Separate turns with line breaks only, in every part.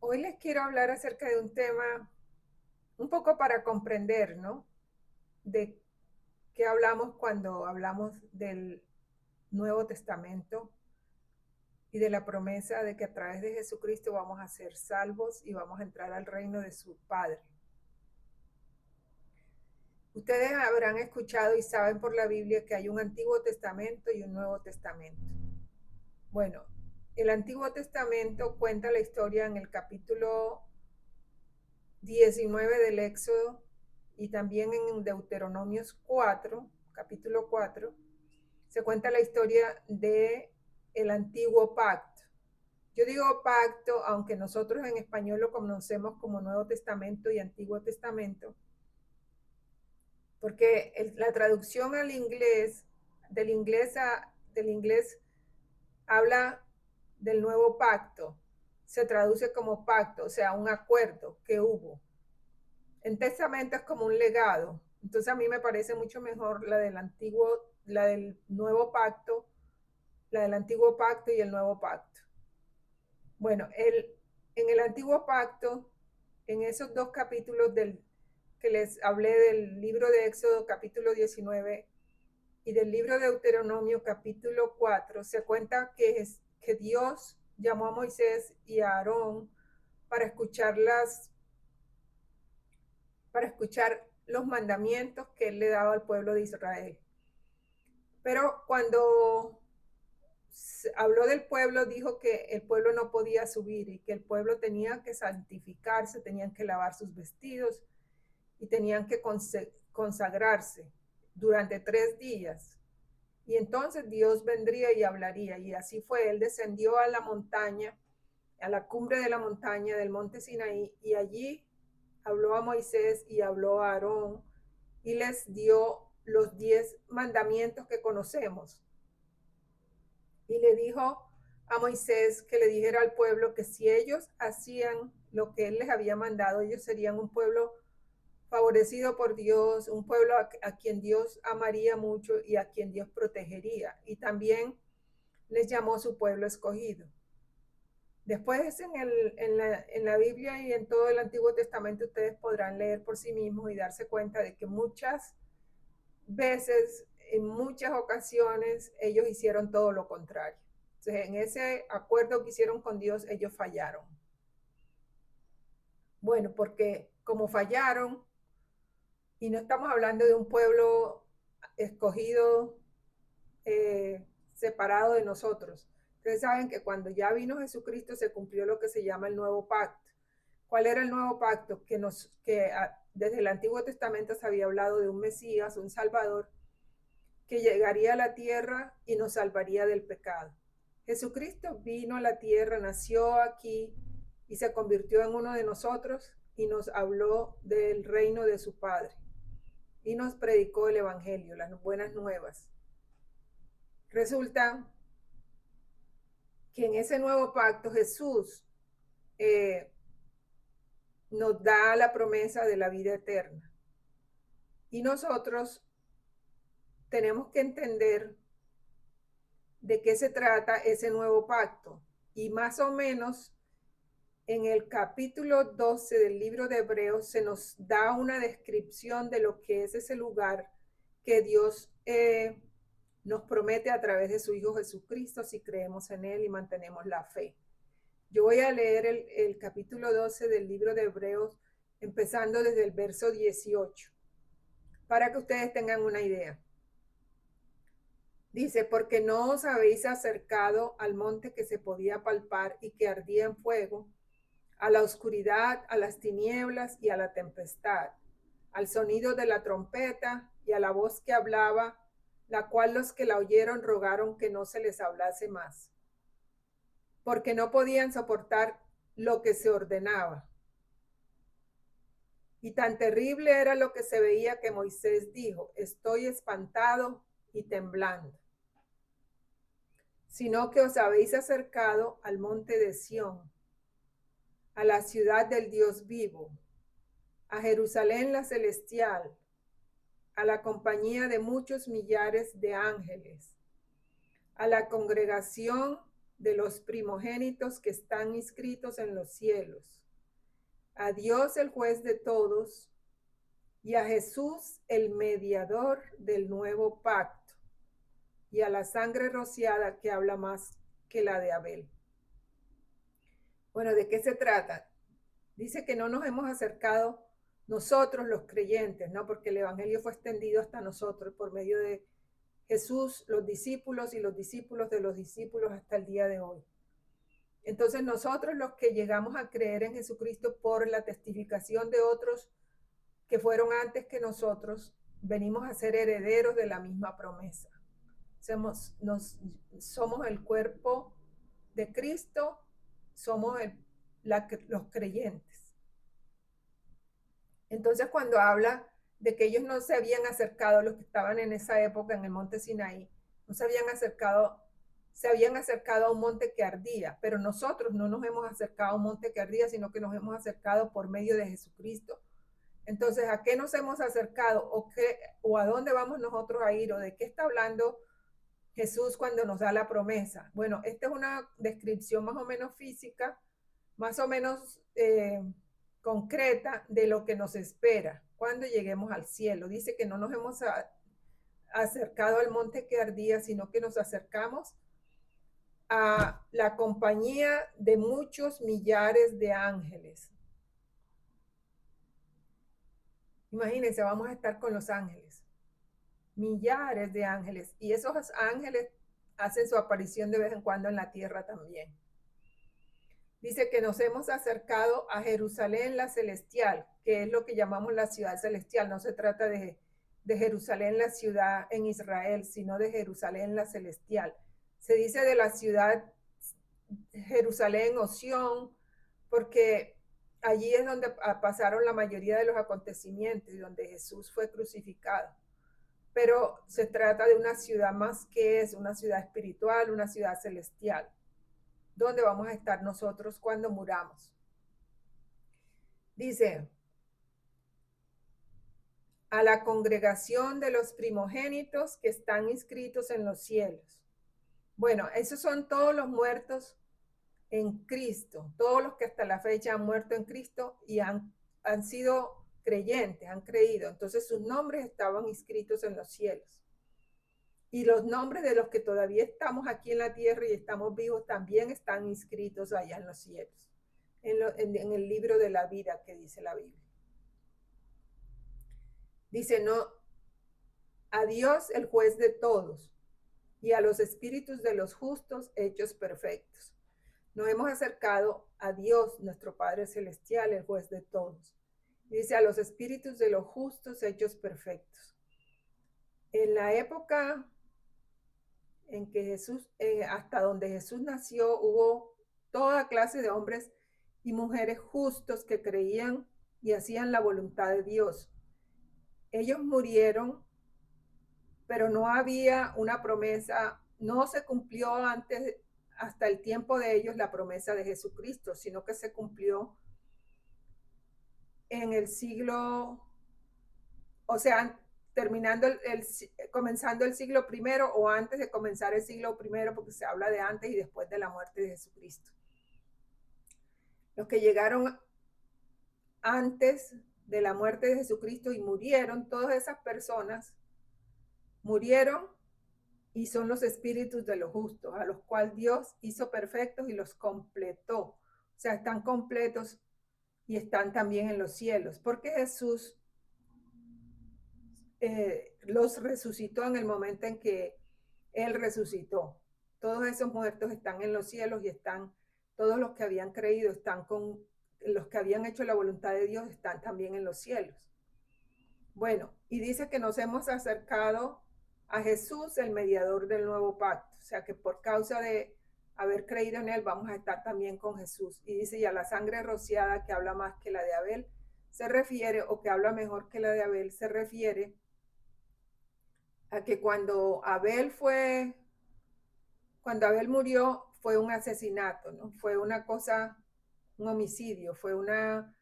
Hoy les quiero hablar acerca de un tema un poco para comprender, ¿no? De qué hablamos cuando hablamos del Nuevo Testamento y de la promesa de que a través de Jesucristo vamos a ser salvos y vamos a entrar al reino de su Padre. Ustedes habrán escuchado y saben por la Biblia que hay un Antiguo Testamento y un Nuevo Testamento. Bueno, el Antiguo Testamento cuenta la historia en el capítulo 19 del Éxodo y también en Deuteronomios 4, capítulo 4, se cuenta la historia de el antiguo pacto. Yo digo pacto, aunque nosotros en español lo conocemos como Nuevo Testamento y Antiguo Testamento, porque la traducción al inglés, del inglés habla del nuevo pacto, se traduce como pacto, o sea, un acuerdo que hubo. En testamento es como un legado. Entonces a mí me parece mucho mejor la del nuevo pacto, la del antiguo pacto y el nuevo pacto. Bueno, en el antiguo pacto, en esos dos capítulos que les hablé del libro de Éxodo capítulo 19 y del libro de Deuteronomio capítulo 4, se cuenta que Dios llamó a Moisés y a Aarón para escucharlas para escuchar los mandamientos que él le daba al pueblo de Israel. Pero cuando habló del pueblo, dijo que el pueblo no podía subir y que el pueblo tenía que santificarse, tenían que lavar sus vestidos y tenían que consagrarse durante 3 días. Y entonces Dios vendría y hablaría. Y así fue, él descendió a la montaña, a la cumbre de la montaña del monte Sinaí, y allí habló a Moisés y habló a Aarón y les dio los 10 mandamientos que conocemos. Y le dijo a Moisés que le dijera al pueblo que si ellos hacían lo que él les había mandado, ellos serían un pueblo favorecido por Dios, un pueblo a quien Dios amaría mucho y a quien Dios protegería. Y también les llamó su pueblo escogido. Después en la Biblia y en todo el Antiguo Testamento ustedes podrán leer por sí mismos y darse cuenta de que muchas veces, en muchas ocasiones, ellos hicieron todo lo contrario. Entonces, en ese acuerdo que hicieron con Dios, ellos fallaron. Bueno, porque como fallaron, y no estamos hablando de un pueblo escogido, separado de nosotros. Ustedes saben que cuando ya vino Jesucristo se cumplió lo que se llama el nuevo pacto. ¿Cuál era el nuevo pacto? Desde el Antiguo Testamento se había hablado de un Mesías, un Salvador, que llegaría a la tierra y nos salvaría del pecado. Jesucristo vino a la tierra, nació aquí y se convirtió en uno de nosotros y nos habló del reino de su Padre y nos predicó el Evangelio, las buenas nuevas. Resulta que en ese nuevo pacto Jesús eh, nos da la promesa de la vida eterna. Y nosotros tenemos que entender de qué se trata ese nuevo pacto. Y más o menos en el capítulo 12 del libro de Hebreos se nos da una descripción de lo que es ese lugar que Dios nos promete a través de su Hijo Jesucristo si creemos en Él y mantenemos la fe. Yo voy a leer el capítulo 12 del libro de Hebreos, empezando desde el verso 18, para que ustedes tengan una idea. Dice, porque no os habéis acercado al monte que se podía palpar y que ardía en fuego, a la oscuridad, a las tinieblas y a la tempestad, al sonido de la trompeta y a la voz que hablaba, la cual los que la oyeron rogaron que no se les hablase más, porque no podían soportar lo que se ordenaba. Y tan terrible era lo que se veía que Moisés dijo, estoy espantado y temblando. Sino que os habéis acercado al monte de Sión, a la ciudad del Dios vivo, a Jerusalén la celestial, a la compañía de muchos millares de ángeles, a la congregación de los primogénitos que están inscritos en los cielos, a Dios el juez de todos, y a Jesús el mediador del nuevo pacto, y a la sangre rociada que habla más que la de Abel. Bueno, ¿de qué se trata? Dice que no nos hemos acercado nosotros los creyentes, ¿no? Porque el evangelio fue extendido hasta nosotros por medio de Jesús, los discípulos y los discípulos de los discípulos hasta el día de hoy. Entonces nosotros los que llegamos a creer en Jesucristo por la testificación de otros que fueron antes que nosotros, venimos a ser herederos de la misma promesa. Somos el cuerpo de Cristo, somos los creyentes. Entonces cuando habla de que ellos no se habían acercado, los que estaban en esa época en el monte Sinaí, no se habían acercado a un monte que ardía, pero nosotros no nos hemos acercado a un monte que ardía, sino que nos hemos acercado por medio de Jesucristo. Entonces, ¿a qué nos hemos acercado o a dónde vamos nosotros a ir o de qué está hablando Jesús cuando nos da la promesa? Bueno, esta es una descripción más o menos física, más o menos concreta de lo que nos espera cuando lleguemos al cielo. Dice que no nos hemos acercado al monte que ardía, sino que nos acercamos a la compañía de muchos millares de ángeles. Imagínense, vamos a estar con los ángeles, millares de ángeles, y esos ángeles hacen su aparición de vez en cuando en la tierra también. Dice que nos hemos acercado a Jerusalén la celestial, que es lo que llamamos la ciudad celestial. No se trata de Jerusalén la ciudad en Israel, sino de Jerusalén la celestial. Se dice de la ciudad Jerusalén o Sión, porque allí es donde pasaron la mayoría de los acontecimientos y donde Jesús fue crucificado. Pero se trata de una ciudad más que es una ciudad espiritual, una ciudad celestial, donde vamos a estar nosotros cuando muramos. Dice, a la congregación de los primogénitos que están inscritos en los cielos. Bueno, esos son todos los muertos en Cristo, todos los que hasta la fecha han muerto en Cristo y han sido creyentes, han creído. Entonces sus nombres estaban inscritos en los cielos. Y los nombres de los que todavía estamos aquí en la tierra y estamos vivos también están inscritos allá en los cielos, en el libro de la vida que dice la Biblia. Dice, no, a Dios el juez de todos y a los espíritus de los justos hechos perfectos. Nos hemos acercado a Dios, nuestro Padre Celestial, el juez de todos. Dice, a los espíritus de los justos hechos perfectos. En la época en que Jesús, hasta donde Jesús nació, hubo toda clase de hombres y mujeres justos que creían y hacían la voluntad de Dios. Ellos murieron, pero no había una promesa, no se cumplió antes, hasta el tiempo de ellos, la promesa de Jesucristo, sino que se cumplió en el siglo, o sea, comenzando el siglo primero o antes de comenzar el siglo primero, porque se habla de antes y después de la muerte de Jesucristo. Los que llegaron antes de la muerte de Jesucristo y murieron, todas esas personas murieron y son los espíritus de los justos, a los cuales Dios hizo perfectos y los completó. O sea, están completos y están también en los cielos, porque Jesús los resucitó en el momento en que Él resucitó. Todos esos muertos están en los cielos y están, todos los que habían creído, están con los que habían hecho la voluntad de Dios, están también en los cielos. Bueno, y dice que nos hemos acercado a Jesús, el mediador del nuevo pacto. O sea que por causa de haber creído en Él, vamos a estar también con Jesús. Y dice, y a la sangre rociada que habla más que la de Abel, se refiere, o que habla mejor que la de Abel, se refiere a que cuando Abel murió, fue un asesinato, ¿no? Fue una cosa, un homicidio, fue una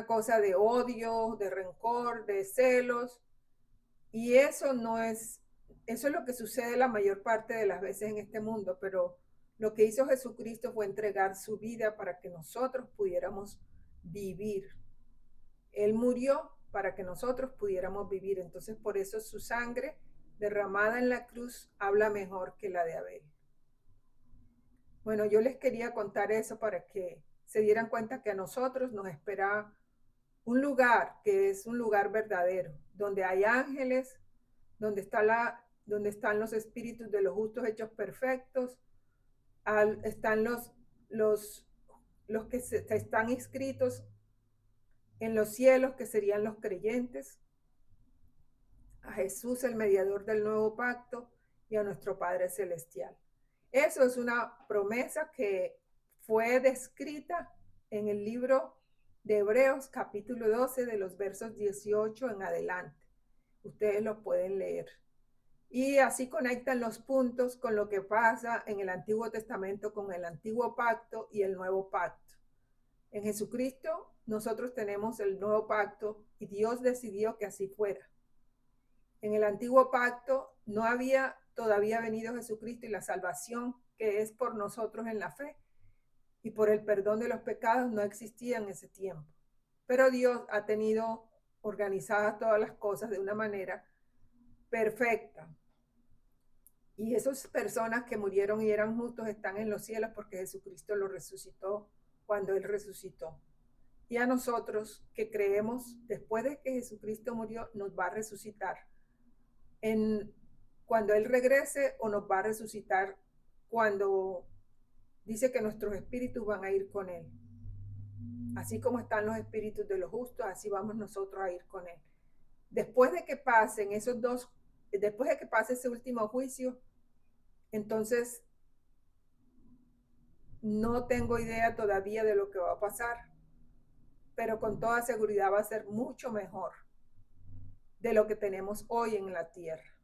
cosa de odio, de rencor, de celos, y eso no es, eso es lo que sucede la mayor parte de las veces en este mundo, pero Lo que hizo Jesucristo fue entregar su vida para que nosotros pudiéramos vivir. Él murió para que nosotros pudiéramos vivir. Entonces, por eso su sangre derramada en la cruz habla mejor que la de Abel. Bueno, yo les quería contar eso para que se dieran cuenta que a nosotros nos espera un lugar que es un lugar verdadero, donde hay ángeles, donde están los espíritus de los justos hechos perfectos, están los que están inscritos en los cielos, que serían los creyentes, a Jesús, el mediador del nuevo pacto, y a nuestro Padre Celestial. Eso es una promesa que fue descrita en el libro de Hebreos, capítulo 12, de los versos 18 en adelante. Ustedes lo pueden leer. Y así conectan los puntos con lo que pasa en el Antiguo Testamento con el Antiguo Pacto y el Nuevo Pacto. En Jesucristo nosotros tenemos el Nuevo Pacto y Dios decidió que así fuera. En el Antiguo Pacto no había todavía venido Jesucristo y la salvación que es por nosotros en la fe y por el perdón de los pecados no existía en ese tiempo. Pero Dios ha tenido organizadas todas las cosas de una manera perfecta. Y esas personas que murieron y eran justos están en los cielos porque Jesucristo los resucitó cuando Él resucitó. Y a nosotros que creemos, después de que Jesucristo murió, nos va a resucitar cuando Él regrese, o nos va a resucitar cuando dice que nuestros espíritus van a ir con Él. Así como están los espíritus de los justos, así vamos nosotros a ir con Él. Después de que pasen después de que pase ese último juicio, entonces no tengo idea todavía de lo que va a pasar, pero con toda seguridad va a ser mucho mejor de lo que tenemos hoy en la tierra.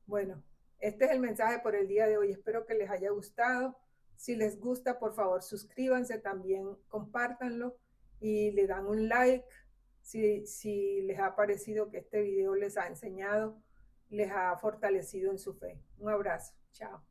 Bueno, este es el mensaje por el día de hoy. Espero que les haya gustado. Si les gusta, por favor, suscríbanse, también compártanlo y le dan un like si les ha parecido que este video les ha enseñado, les ha fortalecido en su fe. Un abrazo. Chao.